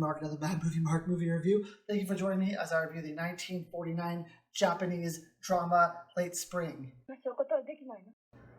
Mark, another Mad Movie Mark movie review. Thank you for joining me as I review the 1949 Japanese drama Late Spring.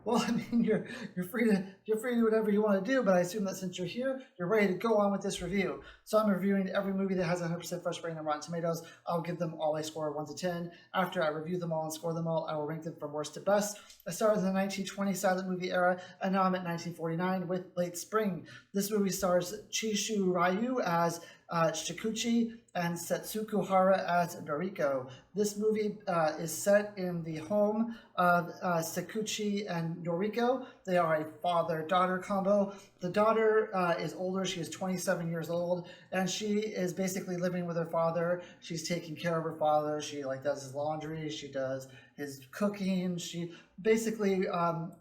Well, I mean, you're free to do whatever you want to do, but I assume that since you're here, you're ready to go on with this review. So I'm reviewing every movie that has 100% fresh rating on Rotten Tomatoes. I'll give them all a score of 1 to 10. After I review them all and score them all, I will rank them from worst to best. I started in the 1920 silent movie era, and now I'm at 1949 with Late Spring. This movie stars Chishu Ryu as Shukichi and Setsuko Hara as Noriko. This movie is set in the home of Shukichi and Noriko. They are a father-daughter combo. The daughter is older. She is 27 years old, and she is basically living with her father. She's taking care of her father. She does his laundry. She does his cooking. She basically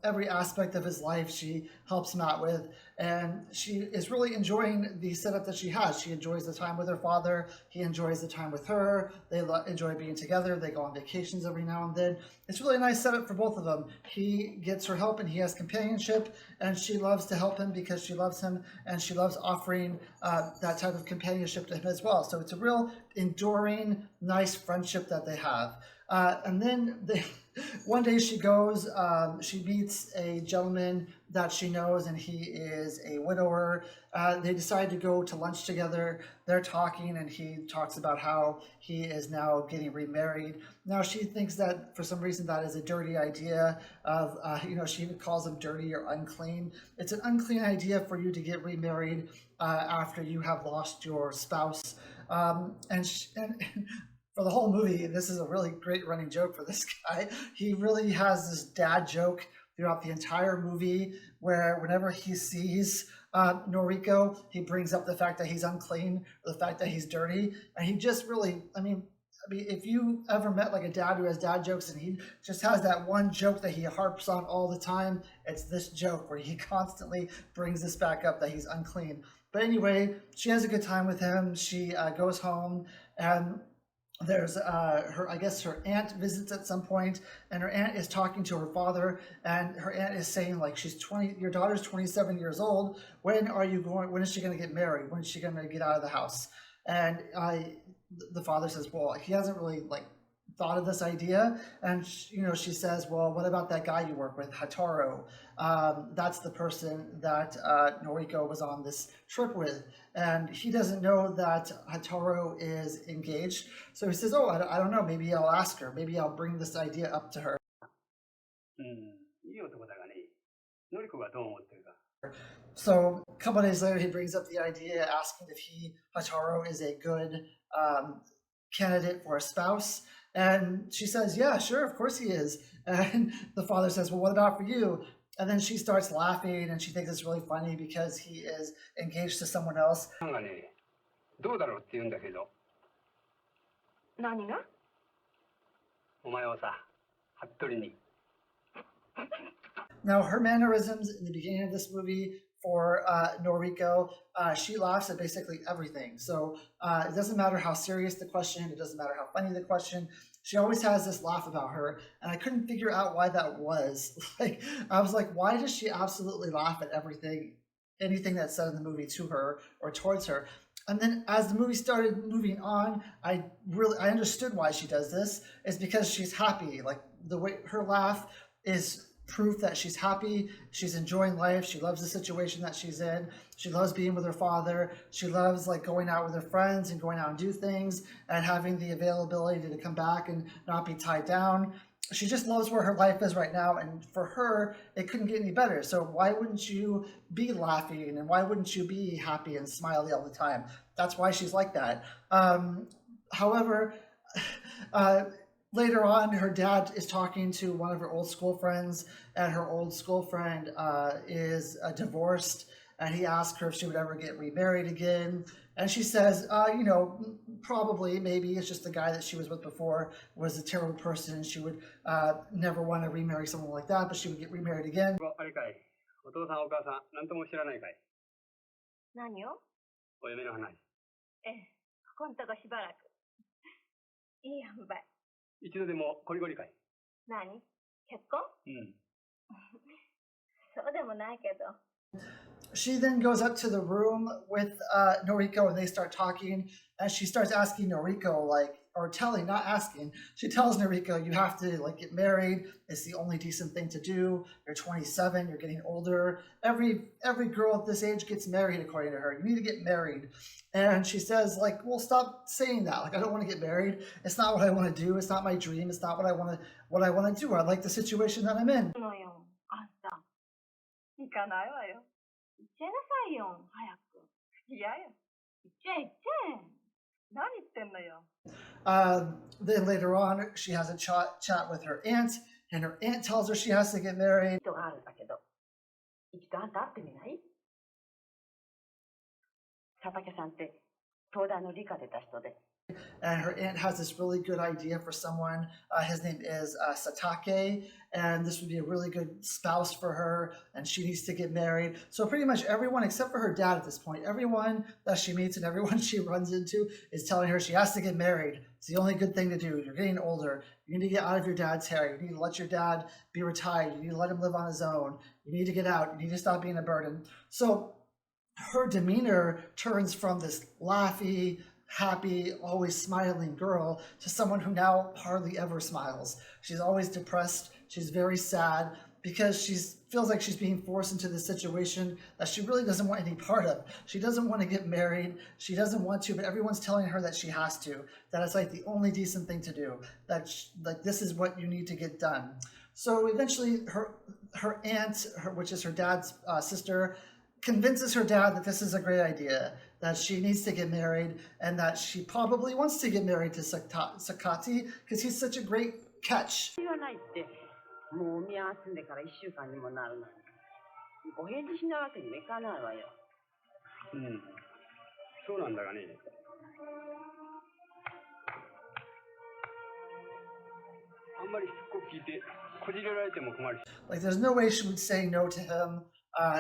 every aspect of his life she helps him out with, and she is really enjoying the setup that she has. She enjoys the time with her father. He enjoys the time with her. They enjoy being together. They go on vacations every now and then. It's really a nice setup for both of them. He gets her help and he has companionship, and she loves to help him because she loves him, and she loves offering that type of companionship to him as well. So it's a real enduring, nice friendship that they have. And then one day she goes, she meets a gentleman that she knows, and he is a widower. They decide to go to lunch together. They're talking, and he talks about how he is now getting remarried. Now she thinks that for some reason that is a dirty idea of, she even calls him dirty or unclean. It's an unclean idea for you to get remarried after you have lost your spouse. And for the whole movie, this is a really great running joke for this guy. He really has this dad joke throughout the entire movie where whenever he sees Noriko, he brings up the fact that he's unclean or the fact that he's dirty. And he just really, I mean, if you ever met a dad who has dad jokes and he just has that one joke that he harps on all the time, it's this joke where he constantly brings this back up that he's unclean. But anyway, she has a good time with him. She goes home, and there's her aunt visits at some point, and her aunt is talking to her father, and her aunt is saying your daughter's 27 years old. When is she going to get married? When is she going to get out of the house? And the father says, well, he hasn't really thought of this idea. And she says, well, what about that guy you work with, Hataro? That's the person that Noriko was on this trip with, and he doesn't know that Hataro is engaged. So he says, oh, I don't know, maybe I'll ask her, maybe I'll bring this idea up to her. So a couple of days later, he brings up the idea, asking if Hataro is a good candidate for a spouse. And she says, yeah, sure, of course he is. And the father says, well, what about for you? And then she starts laughing, and she thinks it's really funny because he is engaged to someone else. Now, her mannerisms in the beginning of this movie for Noriko, she laughs at basically everything. So it doesn't matter how serious the question, it doesn't matter how funny the question, she always has this laugh about her, and I couldn't figure out why that was. I was like, why does she absolutely laugh at anything that's said in the movie to her or towards her? And then as the movie started moving on, I understood why she does this. It's because she's happy. The way her laugh is proof that she's happy, she's enjoying life, she loves the situation that she's in, she loves being with her father, she loves going out with her friends and going out and do things and having the availability to come back and not be tied down. She just loves where her life is right now, and for her, it couldn't get any better. So why wouldn't you be laughing, and why wouldn't you be happy and smiley all the time? That's why she's like that. However, later on, her dad is talking to one of her old school friends, and her old school friend is divorced, and he asks her if she would ever get remarried again. And she says, probably, maybe it's just the guy that she was with before was a terrible person, and she would never want to remarry someone like that, but she would get remarried again. She then goes up to the room with Noriko and they start talking, and she starts asking Noriko, like, or telling, not asking, she tells Noriko, you have to like get married. It's the only decent thing to do. You're 27, you're getting older. Every girl at this age gets married, according to her. You need to get married. And she says, like, well, stop saying that. Like, I don't want to get married. It's not what I want to do. It's not my dream. It's not what I want to do. I like the situation that I'm in. 行かないわよ。行っちゃいなさいよ、早く。いやよ。行っちゃえ、行っちゃえ。何言ってんのよ。Then later on, she has a chat with her aunt, and her aunt tells her she has to get married. 人があるんだけど、一度あんた会ってみない？佐竹さんって東大の理科出た人で。And her aunt has this really good idea for someone. His name is Satake, and this would be a really good spouse for her, and she needs to get married. So pretty much everyone, except for her dad at this point, everyone that she meets and everyone she runs into is telling her she has to get married. It's the only good thing to do. You're getting older. You need to get out of your dad's hair. You need to let your dad be retired. You need to let him live on his own. You need to get out. You need to stop being a burden. So her demeanor turns from this laughy, happy, always smiling girl to someone who now hardly ever smiles. She's always depressed. She's very sad because she feels like she's being forced into this situation that she really doesn't want any part of. She doesn't want to get married. She doesn't want to, but everyone's telling her that she has to, that it's like the only decent thing to do, that like this is what you need to get done. So eventually her aunt, which is her dad's sister, convinces her dad that this is a great idea, that she needs to get married, and that she probably wants to get married to Sakati because he's such a great catch. もうお見合わせんでから1週間にもなるのにお返事しないわけにもいかないわよ。うん、そうなんだがね。あんまりしつこく聞いてこじれられても困る。Like, there's no way she would say no to him.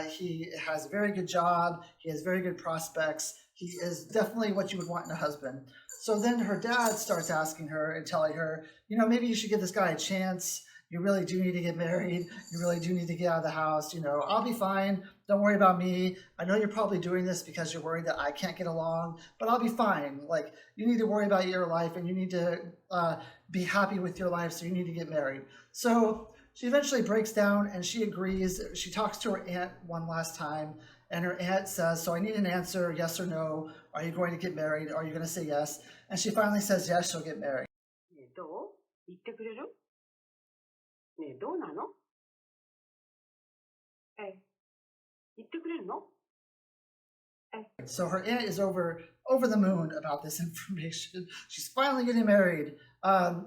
He has a very good job. He has very good prospects. He is definitely what you would want in a husband. So then her dad starts asking her and telling her, you know, maybe you should give this guy a chance. You really do need to get married. You really do need to get out of the house. You know, I'll be fine. Don't worry about me. I know you're probably doing this because you're worried that I can't get along, but I'll be fine. Like, you need to worry about your life and you need to be happy with your life, so you need to get married. So she eventually breaks down and she agrees. She talks to her aunt one last time, and her aunt says, so I need an answer, yes or no. Are you going to get married? Are you going to say yes? And she finally says yes, she'll get married. どう？言ってくれる？ねえ、どうなの？言ってくれるの？ So her aunt is over the moon about this information. She's finally getting married.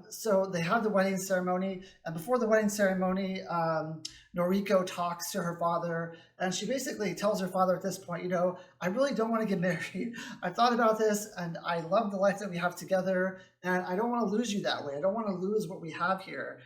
So they have the wedding ceremony, and before the wedding ceremony, Noriko talks to her father, and she basically tells her father at this point, you know, I really don't want to get married. I've thought about this, and I love the life that we have together, and I don't want to lose you that way. I don't want to lose what we have here.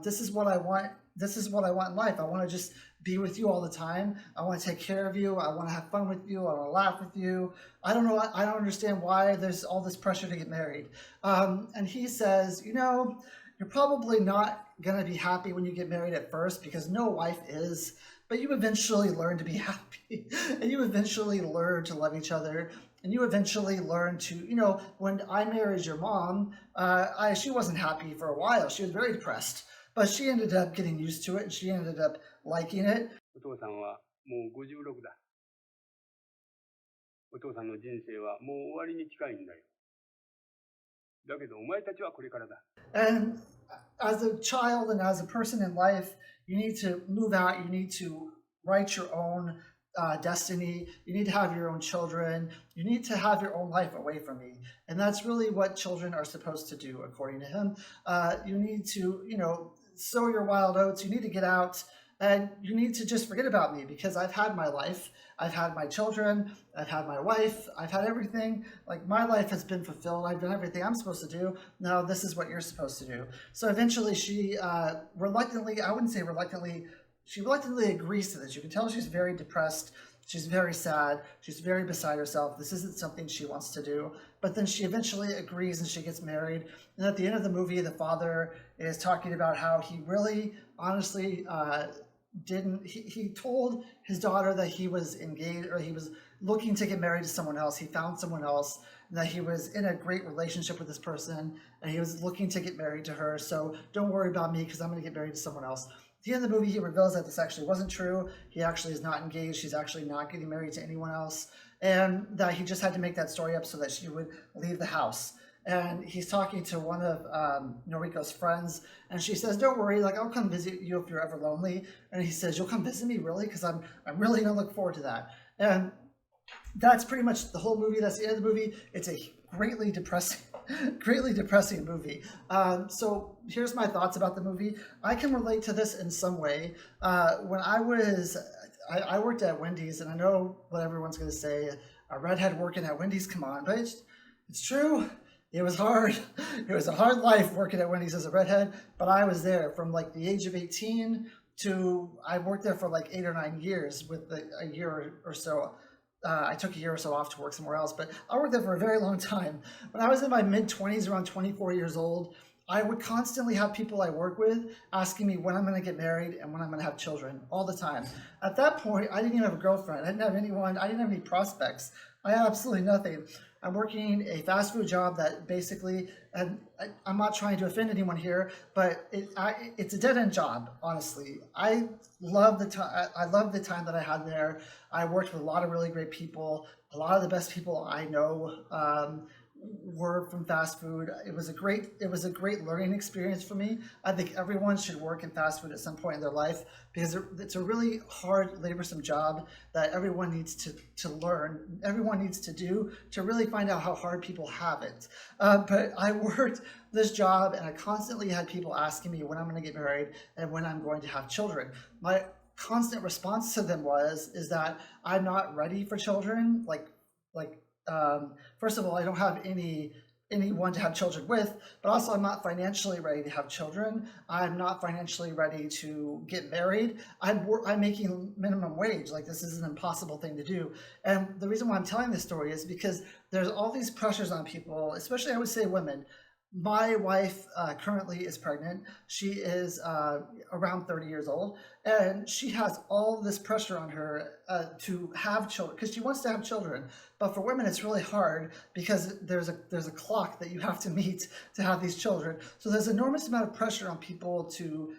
This is what I want. This is what I want in life. I want to just be with you all the time. I want to take care of you. I want to have fun with you. I want to laugh with you. I don't know. I don't understand why there's all this pressure to get married. And he says, you know, you're probably not going to be happy when you get married at first because no wife is, but you eventually learn to be happy and you eventually learn to love each other. And you eventually learn to, you know, when I married your mom, she wasn't happy for a while. She was very depressed. But she ended up getting used to it, and she ended up liking it. お父さんはもう56だ。お父さんの人生はもう終わりに近いんだよ。だけどお前たちはこれからだ。And as a child and as a person in life, you need to move out. You need to write your own destiny. You need to have your own children. You need to have your own life away from me. And that's really what children are supposed to do, according to him. You need to, you know, sow your wild oats. You need to get out, and you need to just forget about me because I've had my life. I've had my children. I've had my wife. I've had everything. Like, my life has been fulfilled. I've done everything I'm supposed to do. Now this is what you're supposed to do. So eventually she reluctantly, I wouldn't say reluctantly, she reluctantly agrees to this. You can tell she's very depressed. She's very sad. She's very beside herself. This isn't something she wants to do. But then she eventually agrees and she gets married. And at the end of the movie, the father is talking about how he really, honestly, he told his daughter that he was engaged, or he was looking to get married to someone else. He found someone else, and that he was in a great relationship with this person, and he was looking to get married to her. So don't worry about me, because I'm going to get married to someone else. At the end of the movie, he reveals that this actually wasn't true. He actually is not engaged. He's actually not getting married to anyone else, and that he just had to make that story up so that she would leave the house. And he's talking to one of Noriko's friends, and she says, "Don't worry, like I'll come visit you if you're ever lonely." And he says, "You'll come visit me, really? Because I'm really gonna look forward to that." And that's pretty much the whole movie. That's the end of the movie. It's a greatly depressing movie. So here's my thoughts about the movie. I can relate to this in some way. When I worked at Wendy's, and I know what everyone's gonna say, a redhead working at Wendy's, come on, but it's true. It was hard. It was a hard life working at Wendy's as a redhead, but I was there from like the age of 18 to, I worked there for like 8 or 9 years with a year or so. I took a year or so off to work somewhere else, but I worked there for a very long time. When I was in my mid-20s, around 24 years old, I would constantly have people I work with asking me when I'm going to get married and when I'm going to have children, all the time. At that point, I didn't even have a girlfriend. I didn't have anyone. I didn't have any prospects. I had absolutely nothing. I'm working a fast food job that basically, and I'm not trying to offend anyone here, but it's a dead-end job, honestly. I love the time that I had there. I worked with a lot of really great people. A lot of the best people I know were from fast food. It was a great learning experience for me. I think everyone should work in fast food at some point in their life, because it's a really hard, laborsome job that everyone needs to learn, everyone needs to do to really find out how hard people have it. But I worked this job, and I constantly had people asking me when I'm going to get married and when I'm going to have children. My constant response to them is that I'm not ready for children. First of all, I don't have anyone to have children with, but also I'm not financially ready to have children. I'm not financially ready to get married. I'm making minimum wage. Like, this is an impossible thing to do. And the reason why I'm telling this story is because there's all these pressures on people, especially I would say women. My wife currently is pregnant. She is around 30 years old, and she has all this pressure on her to have children, because she wants to have children. But for women, it's really hard, because there's a clock that you have to meet to have these children. So there's an enormous amount of pressure on people to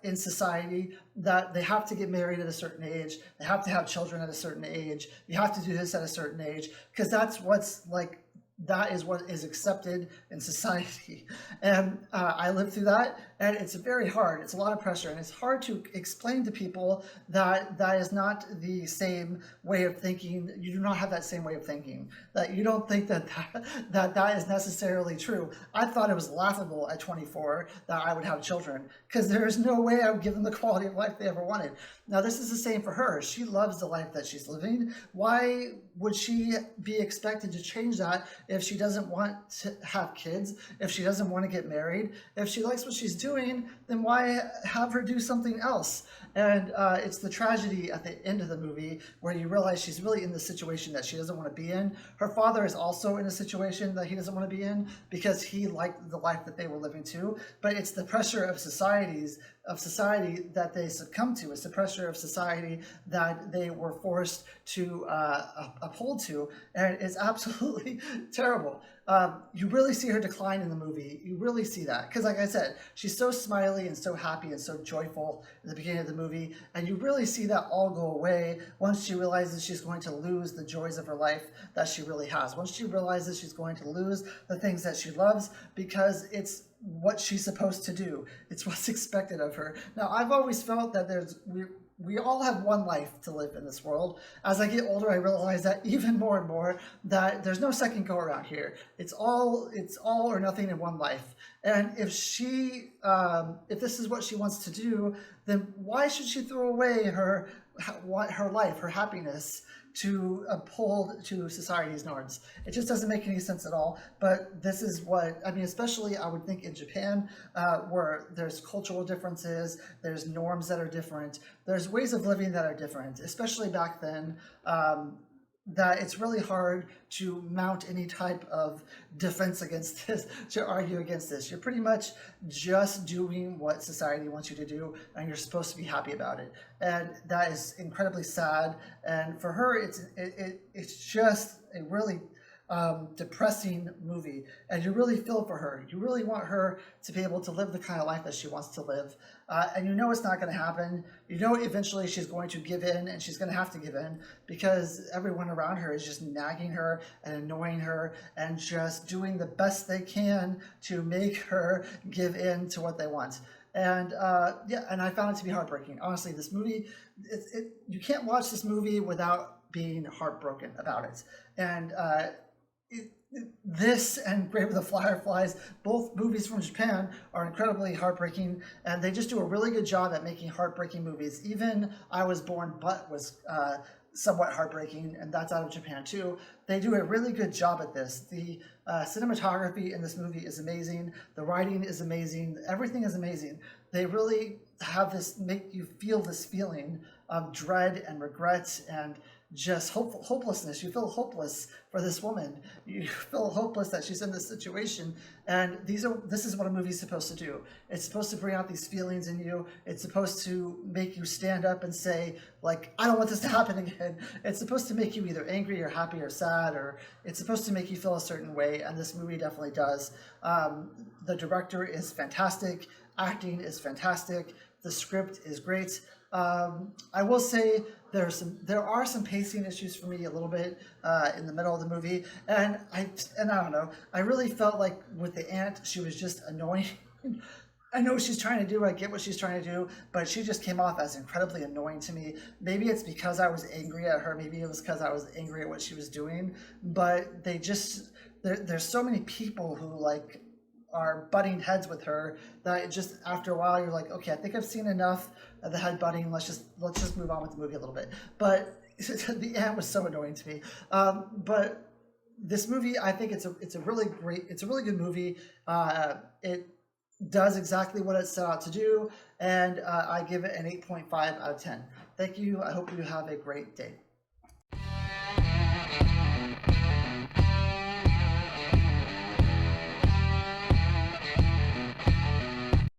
in society, that they have to get married at a certain age, they have to have children at a certain age, you have to do this at a certain age, because that is what is accepted in society. And I lived through that, and it's very hard. It's a lot of pressure, and it's hard to explain to people that that is not the same way of thinking. You do not have that same way of thinking, that you don't think that is necessarily true. I thought it was laughable at 24 that I would have children, because there is no way I would give them the quality of life they ever wanted. Now, this is the same for her. She loves the life that she's living. Why would she be expected to change that if she doesn't want to have kids, if she doesn't want to get married? If she likes what she's doing, then why have her do something else? And it's the tragedy at the end of the movie where you realize she's really in the situation that she doesn't want to be in. Her father is also in a situation that he doesn't want to be in, because he liked the life that they were living too. But it's the pressure of society that they succumb to. It's the pressure of society that they were forced to uphold to, and it's absolutely terrible. You really see her decline in the movie. You really see that, because like I said, she's so smiley and so happy and so joyful in the beginning of the movie, and you really see that all go away once she realizes she's going to lose the joys of her life that she really has. Once she realizes she's going to lose the things that she loves, because it's what she's supposed to do. It's what's expected of her. Now, I've always felt that we all have one life to live in this world. As I get older, I realize that even more and more, that there's no second go around here. It's all or nothing in one life. And if this is what she wants to do, then why should she throw away her life, her happiness, to uphold to society's norms? It just doesn't make any sense at all. But this is what, I mean, especially I would think in Japan, where there's cultural differences, there's norms that are different, there's ways of living that are different, especially back then. that it's really hard to mount any type of defense against this, to argue against this. You're pretty much just doing what society wants you to do, and you're supposed to be happy about it. And that is incredibly sad. And for her, it's just a really depressing movie, and you really feel for her. You really want her to be able to live the kind of life that she wants to live, and you know it's not going to happen. You know eventually she's going to give in, and she's going to have to give in because everyone around her is just nagging her and annoying her and just doing the best they can to make her give in to what they want. And yeah, and I found it to be heartbreaking. Honestly, this movie, you can't watch this movie without being heartbroken about it. And this and Grave of the Fireflies, both movies from Japan, are incredibly heartbreaking, and they just do a really good job at making heartbreaking movies. Even I Was Born But was somewhat heartbreaking, and that's out of Japan too. They do a really good job at this. The cinematography in this movie is amazing. The writing is amazing. Everything is amazing. They really have this, make you feel this feeling of dread and regret and just hopelessness. You feel hopeless for this woman. You feel hopeless that she's in this situation. And this is what a movie's supposed to do. It's supposed to bring out these feelings in you. It's supposed to make you stand up and say, like, I don't want this to happen again. It's supposed to make you either angry or happy or sad, or it's supposed to make you feel a certain way, and this movie definitely does. The director is fantastic. Acting is fantastic. The script is great. I will say there are some pacing issues for me a little bit in the middle of the movie, and I don't know. I really felt like with the aunt, she was just annoying. I know what she's trying to do. I get what she's trying to do, but she just came off as incredibly annoying to me. Maybe it's because I was angry at her. Maybe it was because I was angry at what she was doing. But there's so many people who like are butting heads with her that it just after a while you're like, okay, I think I've seen enough of the head butting. Let's just move on with the movie a little bit. But the end was so annoying to me. But this movie, I think it's a really good movie. It does exactly what it set out to do, and I give it an 8.5 out of 10. Thank you. I hope you have a great day.